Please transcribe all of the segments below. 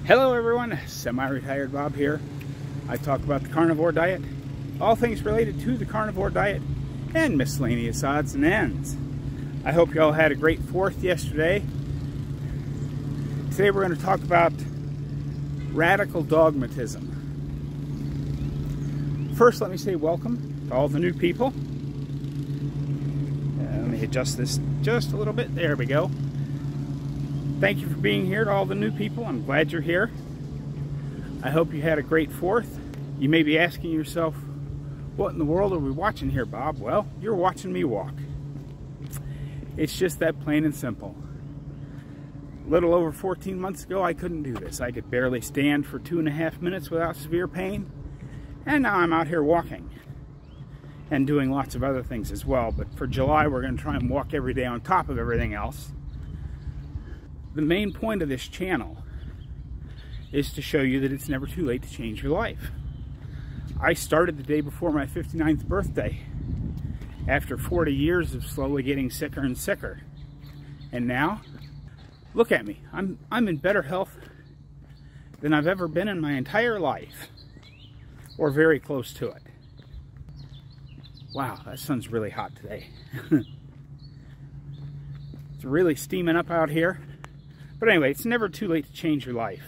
Hello everyone, Semi-Retired Bob here. I talk about the carnivore diet, all things related to the carnivore diet, and miscellaneous odds and ends. I hope you all had a great 4th yesterday. Today we're going to talk about radical dogmatism. First, let me say welcome to all the new people. Let me adjust this just a little bit. There we go. Thank you for being here to all the new people. I'm glad you're here. I hope you had a great 4th. You may be asking yourself, what in the world are we watching here, Bob? Well, you're watching me walk. It's just that plain and simple. A little over 14 months ago, I couldn't do this. I could barely stand for 2.5 minutes without severe pain. And now I'm out here walking and doing lots of other things as well. But for July, we're going to try and walk every day on top of everything else. The main point of this channel is to show you that it's never too late to change your life. I started the day before my 59th birthday after 40 years of slowly getting sicker and sicker. And now, look at me. I'm in better health than I've ever been in my entire life, or very close to it. Wow, that sun's really hot today. It's really steaming up out here. But anyway, it's never too late to change your life.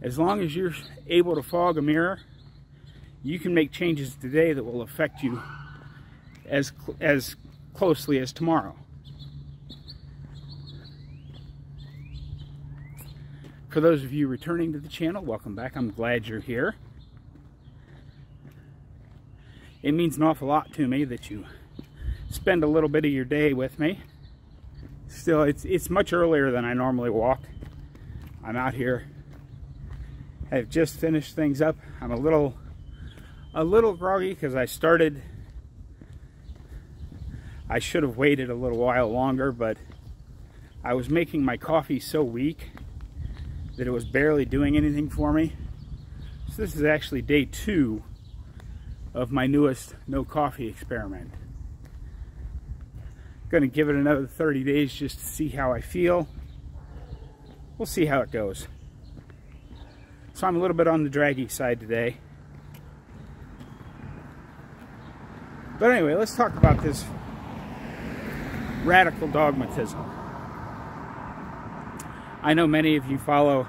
As long as you're able to fog a mirror, you can make changes today that will affect you as closely as tomorrow. For those of you returning to the channel, welcome back. I'm glad you're here. It means an awful lot to me that you spend a little bit of your day with me. Still, it's much earlier than I normally walk. I'm out here. I've just finished things up. I'm a little groggy because I should have waited a little while longer, but I was making my coffee so weak that it was barely doing anything for me. So this is actually day 2 of my newest no coffee experiment. Going to give it another 30 days just to see how I feel. We'll see how it goes. So I'm a little bit on the draggy side today. But anyway, let's talk about this radical dogmatism. I know many of you follow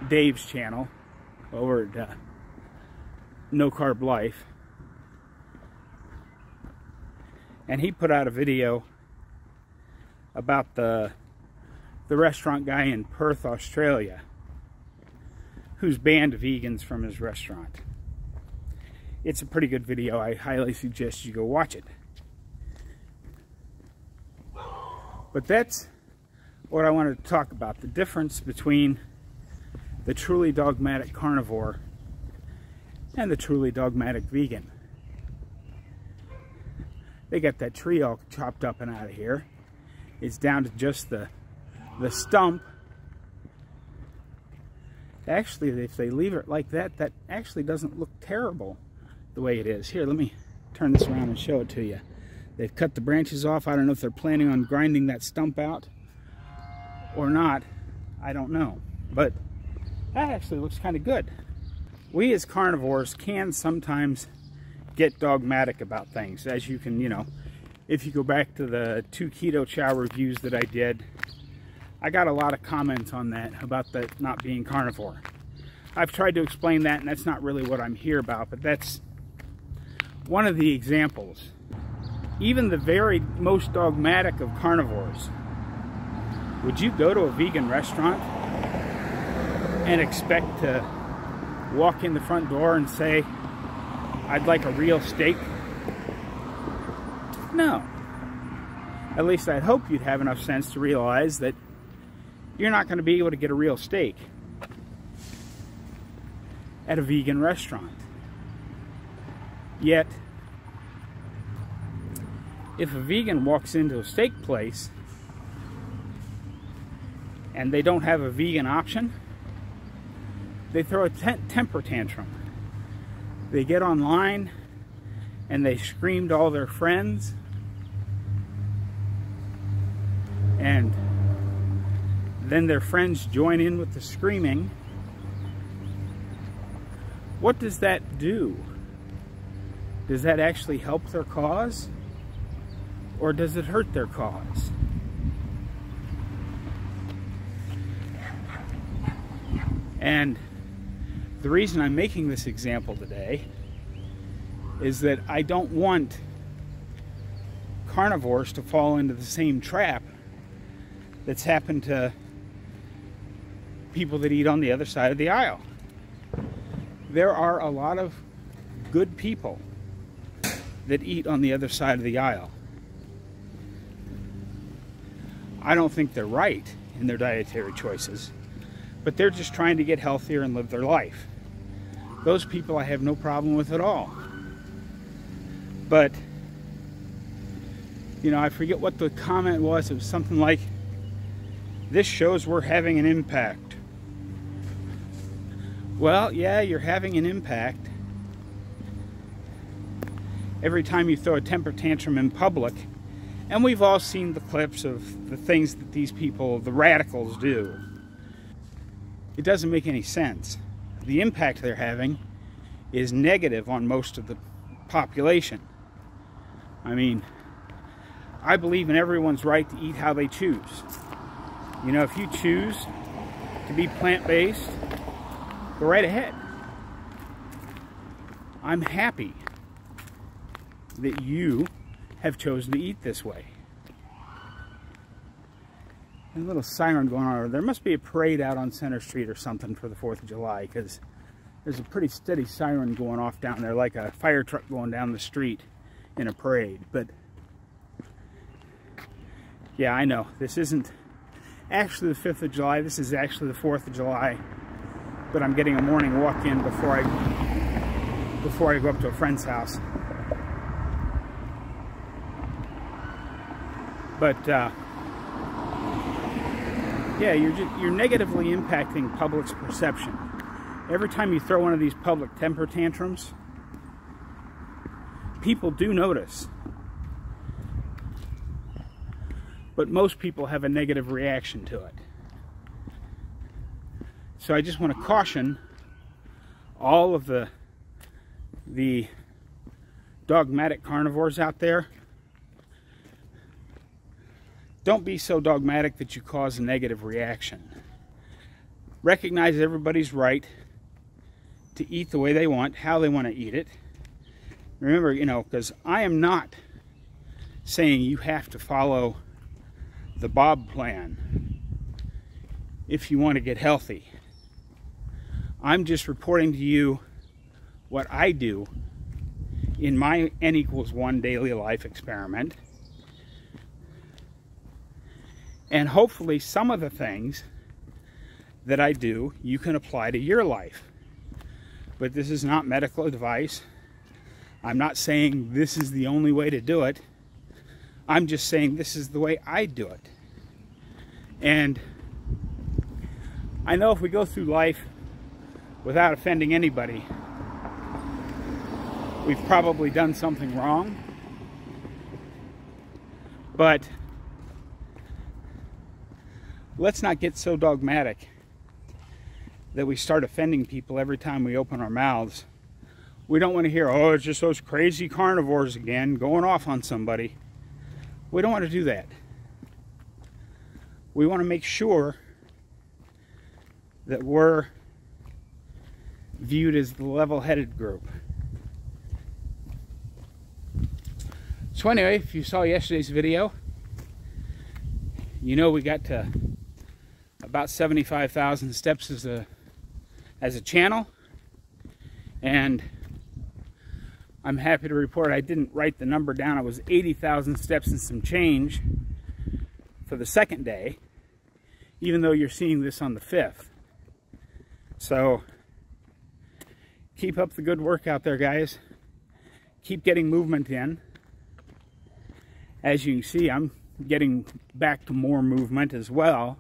Dave's channel over at No Carb Life. And he put out a video about the restaurant guy in Perth, Australia, who's banned vegans from his restaurant. It's a pretty good video. I highly suggest you go watch it. But that's what I wanted to talk about, the difference between the truly dogmatic carnivore and the truly dogmatic vegan. They got that tree all chopped up and out of here. It's down to just the stump. Actually, if they leave it like that, that actually doesn't look terrible the way it is. Here, let me turn this around and show it to you. They've cut the branches off. I don't know if they're planning on grinding that stump out or not. I don't know. But that actually looks kind of good. We as carnivores can sometimes get dogmatic about things, as you can, if you go back to the 2 keto chow reviews that I did, I got a lot of comments on that about that not being carnivore. I've tried to explain that, and that's not really what I'm here about, but that's one of the examples. Even the very most dogmatic of carnivores, would you go to a vegan restaurant and expect to walk in the front door and say, I'd like a real steak? No. At least I'd hope you'd have enough sense to realize that you're not going to be able to get a real steak at a vegan restaurant. Yet, if a vegan walks into a steak place and they don't have a vegan option, they throw a temper tantrum. They get online and they scream to all their friends, and then their friends join in with the screaming. What does that do? Does that actually help their cause? Or does it hurt their cause? And the reason I'm making this example today is that I don't want carnivores to fall into the same trap that's happened to people that eat on the other side of the aisle. There are a lot of good people that eat on the other side of the aisle. I don't think they're right in their dietary choices, but they're just trying to get healthier and live their life. Those people I have no problem with at all. But, you know, I forget what the comment was. It was something like, this shows we're having an impact. Well, yeah, you're having an impact every time you throw a temper tantrum in public. And we've all seen the clips of the things that these people, the radicals, do. It doesn't make any sense. The impact they're having is negative on most of the population. I mean, I believe in everyone's right to eat how they choose. You know, if you choose to be plant-based, go right ahead. I'm happy that you have chosen to eat this way. A little siren going on. There must be a parade out on Center Street or something for the 4th of July, because there's a pretty steady siren going off down there, like a fire truck going down the street in a parade. But yeah, I know this isn't actually the 5th of July. This is actually the 4th of July. But I'm getting a morning walk in before I go up to a friend's house. But yeah, you're negatively impacting public's perception. Every time you throw one of these public temper tantrums, people do notice. But most people have a negative reaction to it. So I just want to caution all of the dogmatic carnivores out there. Don't be so dogmatic that you cause a negative reaction. Recognize everybody's right to eat the way they want, how they want to eat it. Remember, you know, because I am not saying you have to follow the Bob plan if you want to get healthy. I'm just reporting to you what I do in my N=1 daily life experiment. And hopefully some of the things that I do, you can apply to your life. But this is not medical advice. I'm not saying this is the only way to do it. I'm just saying this is the way I do it. And I know if we go through life without offending anybody, we've probably done something wrong. But let's not get so dogmatic that we start offending people every time we open our mouths. We don't want to hear, oh, it's just those crazy carnivores again going off on somebody. We don't want to do that. We want to make sure that we're viewed as the level-headed group. So anyway, if you saw yesterday's video, you know we got to about 75,000 steps as a channel, and I'm happy to report I didn't write the number down. It was 80,000 steps and some change for the second day, even though you're seeing this on the 5th. So keep up the good work out there, guys. Keep getting movement in. As you can see, I'm getting back to more movement as well.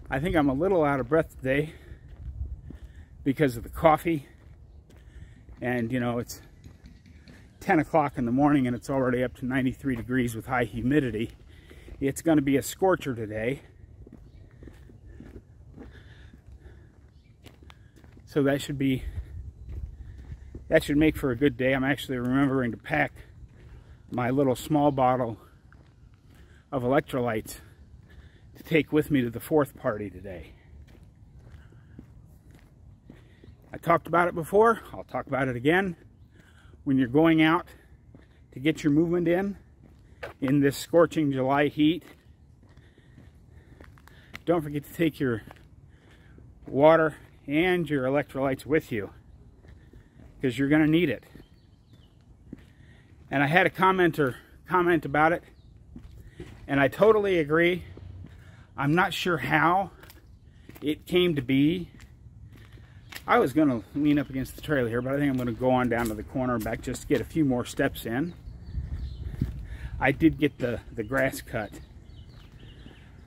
I think I'm a little out of breath today because of the coffee. And you know, it's 10 o'clock in the morning and it's already up to 93 degrees with high humidity. It's going to be a scorcher today. So that should make for a good day. I'm actually remembering to pack my little small bottle of electrolytes to take with me to the 4th party today. I talked about it before. I'll talk about it again. When you're going out to get your movement in this scorching July heat, don't forget to take your water and your electrolytes with you, because you're going to need it. And I had a commenter comment about it, and I totally agree. I'm not sure how it came to be. I was going to lean up against the trailer here, but I think I'm going to go on down to the corner and back just to get a few more steps in. I did get the grass cut.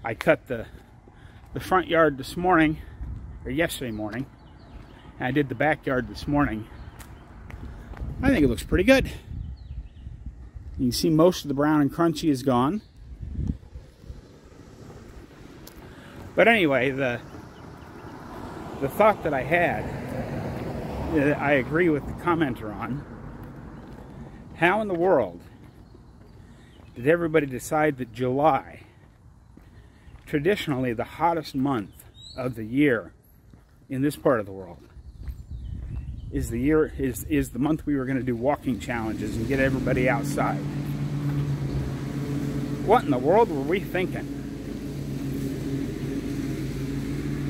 I cut the front yard this morning, or yesterday morning, and I did the backyard this morning. I think it looks pretty good. You can see most of the brown and crunchy is gone. But anyway, the thought that I had, I agree with the commenter on. How in the world did everybody decide that July, traditionally the hottest month of the year in this part of the world, is the month we were going to do walking challenges and get everybody outside? What in the world were we thinking?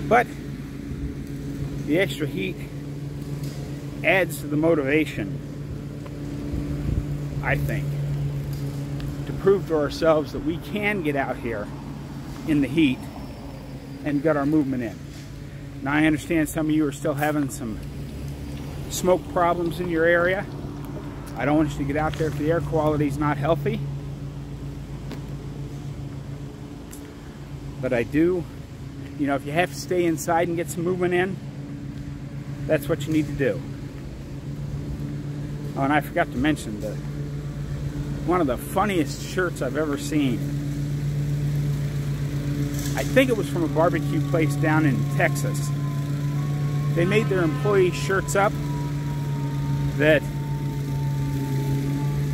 But the extra heat adds to the motivation, I think, to prove to ourselves that we can get out here in the heat and get our movement in. Now, I understand some of you are still having some smoke problems in your area. I don't want you to get out there if the air quality is not healthy. But I do, you know, if you have to stay inside and get some movement in, that's what you need to do. Oh, and I forgot to mention one of the funniest shirts I've ever seen. I think it was from a barbecue place down in Texas. They made their employee shirts up that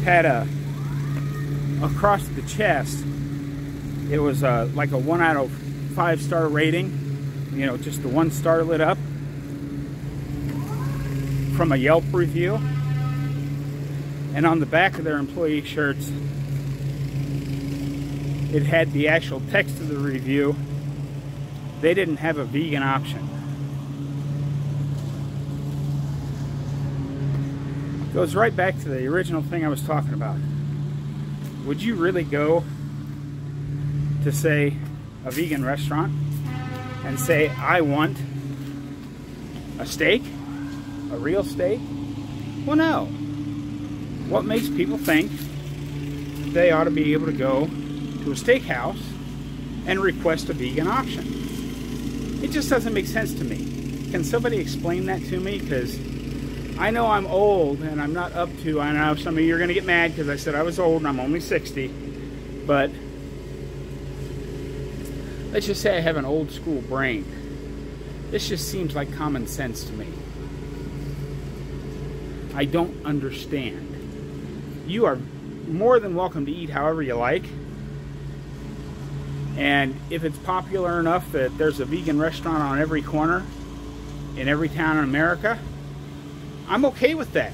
had across the chest, it was like a 1 out of 5 star rating, you know, just the 1 star lit up from a Yelp review. And on the back of their employee shirts, it had the actual text of the review. They didn't have a vegan option. Goes right back to the original thing I was talking about. Would you really go to, say, a vegan restaurant and say, I want a steak? A real steak? Well, no. What makes people think they ought to be able to go to a steakhouse and request a vegan option? It just doesn't make sense to me. Can somebody explain that to me? Because I know I'm old and I'm not up to, I know some of you are going to get mad because I said I was old and I'm only 60, but let's just say I have an old school brain. This just seems like common sense to me. I don't understand. You are more than welcome to eat however you like. And if it's popular enough that there's a vegan restaurant on every corner in every town in America, I'm okay with that.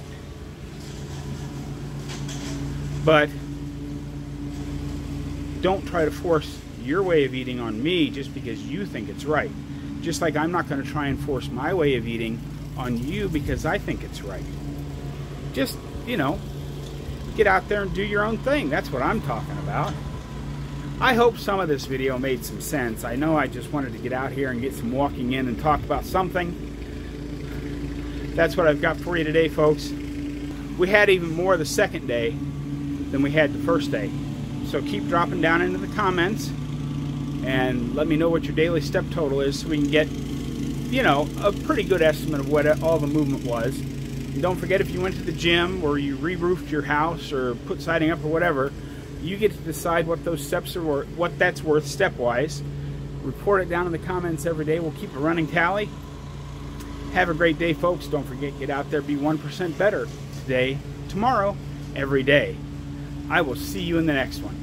But don't try to force your way of eating on me just because you think it's right. Just like I'm not going to try and force my way of eating on you because I think it's right. Just, you know, get out there and do your own thing. That's what I'm talking about. I hope some of this video made some sense. I know I just wanted to get out here and get some walking in and talk about something. That's what I've got for you today, folks. We had even more the second day than we had the first day. So keep dropping down into the comments and let me know what your daily step total is so we can get, you know, a pretty good estimate of what all the movement was. And don't forget, if you went to the gym or you re-roofed your house or put siding up or whatever, You get to decide what those steps are worth, what that's worth stepwise. Report it down in the comments every day. We'll keep a running tally. Have a great day, folks. Don't forget, get out there, be 1% better today, tomorrow, every day. I will see you in the next one.